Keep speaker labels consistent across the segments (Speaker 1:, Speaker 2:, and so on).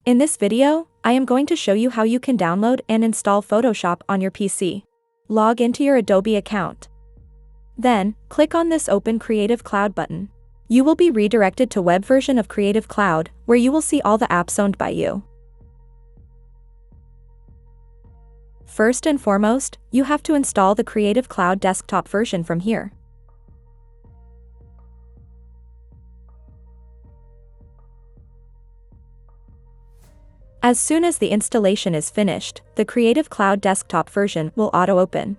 Speaker 1: In this video, I am going to show you how you can download and install Photoshop on your PC. Log into your Adobe account. Then, click on this Open Creative Cloud button. You will be redirected to web version of Creative Cloud, where you will see all the apps owned by you. First and foremost, you have to install the Creative Cloud desktop version from here. As soon as the installation is finished, the Creative Cloud desktop version will auto-open.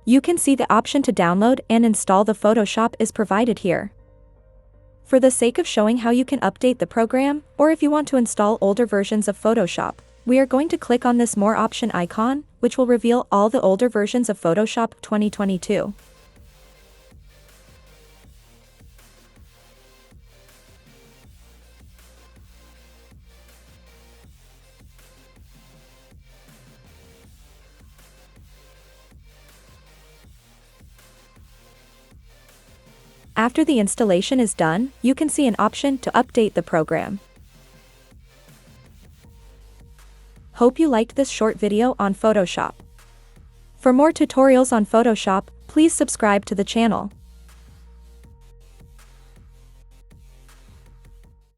Speaker 1: You can see the option to download and install the Photoshop is provided here. For the sake of showing how you can update the program, or if you want to install older versions of Photoshop, we are going to click on this More option icon, which will reveal all the older versions of Photoshop 2022. After the installation is done, you can see an option to update the program. Hope you liked this short video on Photoshop. For more tutorials on Photoshop, please subscribe to the channel.